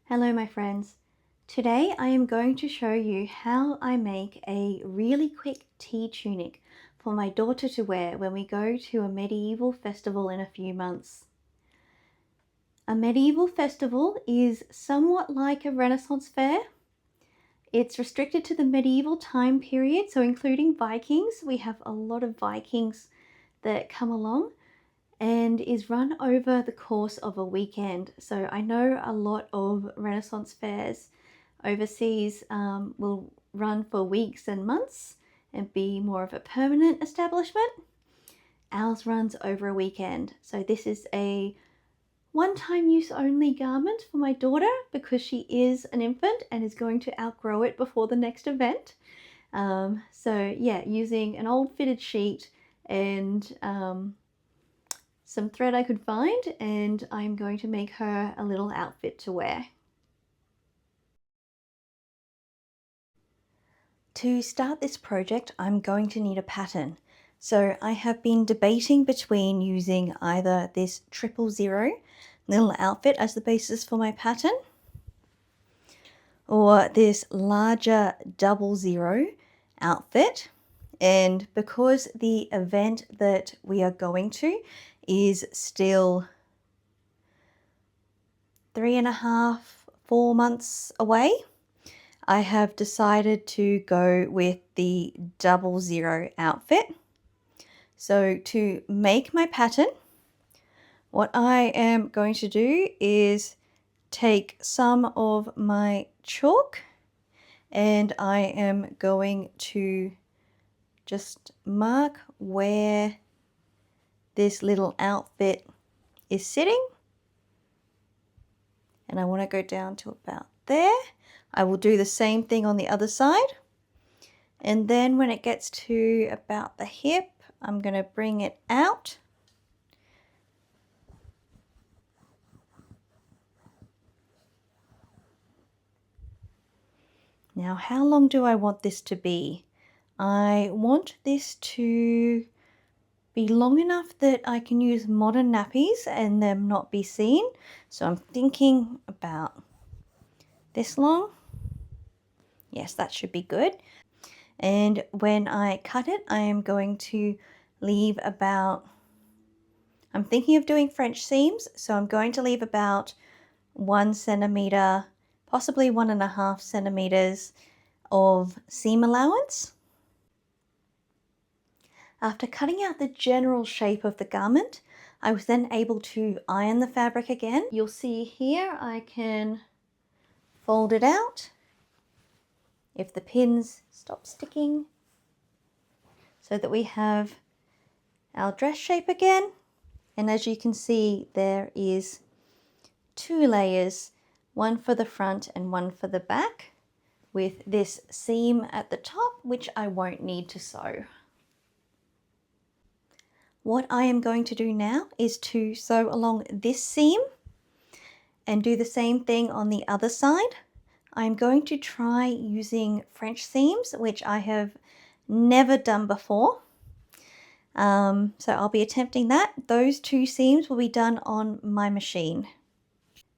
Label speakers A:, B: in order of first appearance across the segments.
A: Hello my friends. Today I am going to show you how I make a really quick tea tunic for my daughter to wear when we go to a medieval festival in a few months. A medieval festival is somewhat like a Renaissance fair. It's restricted to the medieval time period, so including Vikings. We have a lot of Vikings that come along, and is run over the course of a weekend. So I know a lot of Renaissance fairs overseas will run for weeks and months and be more of a permanent establishment. Ours runs over a weekend. So this is a one-time use only garment for my daughter because she is an infant and is going to outgrow it before the next event. So yeah, using an old fitted sheet and some thread I could find, and I'm going to make her a little outfit to wear. To start this project, I'm going to need a pattern. So I have been debating between using either this 000 little outfit as the basis for my pattern, or this larger 00 outfit. And because the event that we are going to is still 3.5, 4 months away, I have decided to go with the 00 outfit. So to make my pattern, what I am going to do is take some of my chalk and I am going to just mark where this little outfit is sitting. And I want to go down to about there. I will do the same thing on the other side. And then when it gets to about the hip, I'm going to bring it out. Now, how long do I want this to be? I want this to be long enough that I can use modern nappies and them not be seen. So I'm thinking about this long. Yes, that should be good. And when I cut it, I am going to leave about, I'm thinking of doing French seams, so I'm going to leave about 1 centimeter, possibly 1.5 centimeters of seam allowance. After cutting out the general shape of the garment, I was then able to iron the fabric again. You'll see here I can fold it out if the pins stop sticking, so that we have our dress shape again. And as you can see, there is 2 layers, one for the front and one for the back, with this seam at the top, which I won't need to sew. What I am going to do now is to sew along this seam and do the same thing on the other side. I'm going to try using French seams, which I have never done before. So I'll be attempting that. Those 2 seams will be done on my machine.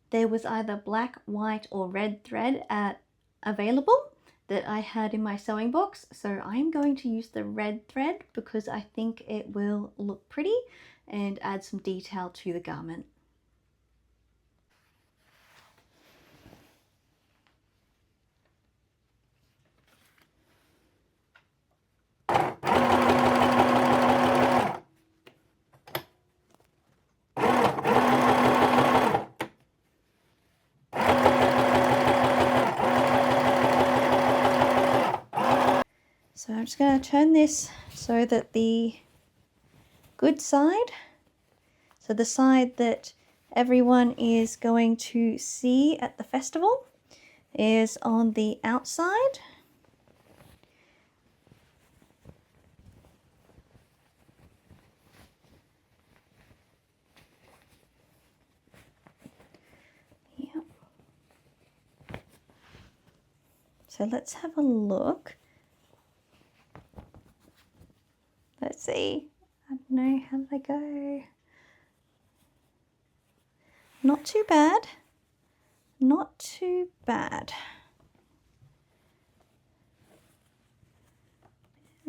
A: There was either black, white or red thread available that I had in my sewing box, so I'm going to use the red thread because I think it will look pretty and add some detail to the garment. So I'm just going to turn this so that the good side, so the side that everyone is going to see at the festival, is on the outside. Yep. So let's have a look. Let's see. I don't know, how did I go? Not too bad. not too bad.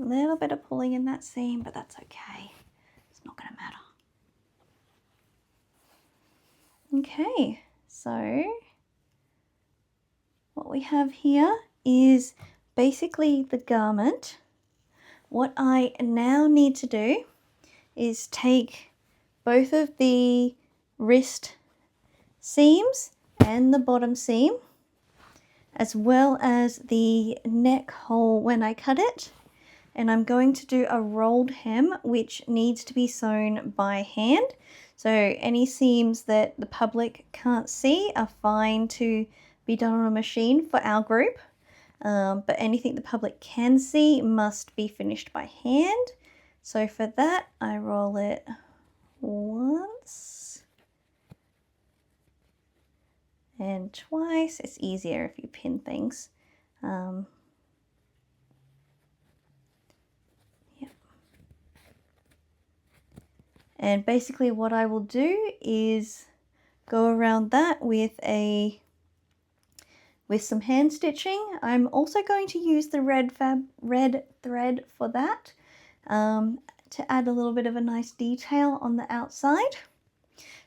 A: A little bit of pulling in that seam, but that's okay. It's not going to matter. Okay, so what we have here is basically the garment. What I now need to do is take both of the wrist seams and the bottom seam, as well as the neck hole when I cut it, and I'm going to do a rolled hem, which needs to be sewn by hand. So any seams that the public can't see are fine to be done on a machine for our group, but anything the public can see must be finished by hand. So for that, I roll it once and twice. It's easier if you pin things. And basically what I will do is go around that with some hand stitching. I'm also going to use the red thread for that, to add a little bit of a nice detail on the outside.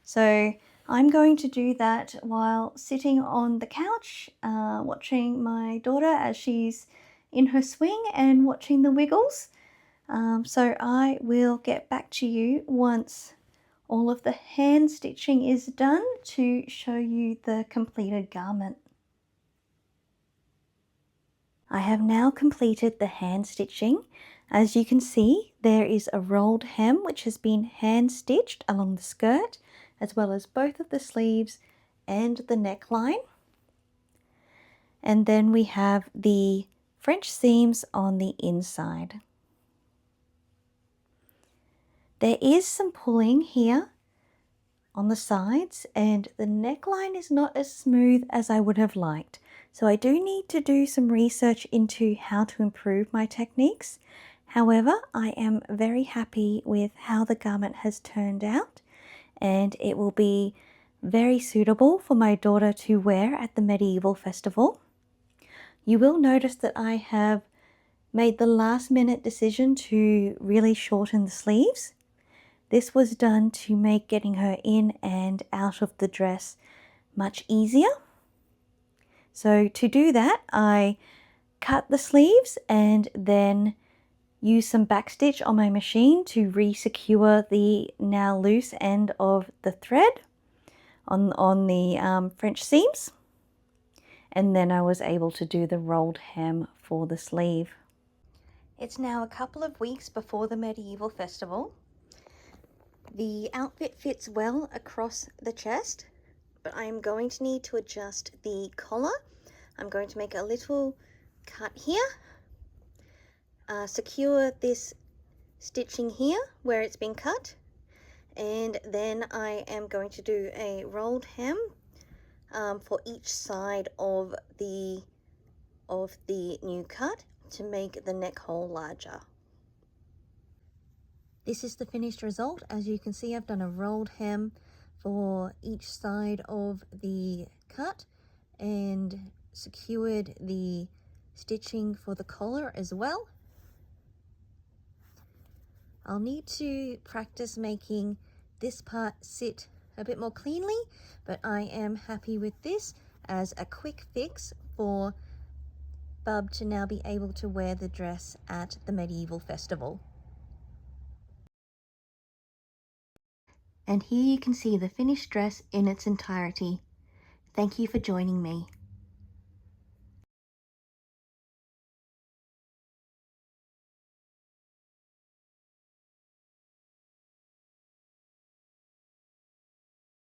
A: So I'm going to do that while sitting on the couch, watching my daughter as she's in her swing and watching the wiggles. So I will get back to you once all of the hand stitching is done to show you the completed garment. I have now completed the hand stitching. As you can see, there is a rolled hem which has been hand stitched along the skirt, as well as both of the sleeves and the neckline. And then we have the French seams on the inside. There is some pulling here on the sides, and the neckline is not as smooth as I would have liked. So I do need to do some research into how to improve my techniques. However, I am very happy with how the garment has turned out, and it will be very suitable for my daughter to wear at the medieval festival. You will notice that I have made the last minute decision to really shorten the sleeves. This was done to make getting her in and out of the dress much easier. So to do that, I cut the sleeves and then use some backstitch on my machine to re-secure the now loose end of the thread on the French seams. And then I was able to do the rolled hem for the sleeve. It's now a couple of weeks before the medieval festival. The outfit fits well across the chest, but I am going to need to adjust the collar. I'm going to make a little cut here, secure this stitching here where it's been cut, and then I am going to do a rolled hem for each side of the new cut to make the neck hole larger. This is the finished result. As you can see, I've done a rolled hem for each side of the cut and secured the stitching for the collar as well. I'll need to practice making this part sit a bit more cleanly, but I am happy with this as a quick fix for Bub to now be able to wear the dress at the medieval festival. And here you can see the finished dress in its entirety. Thank you for joining me.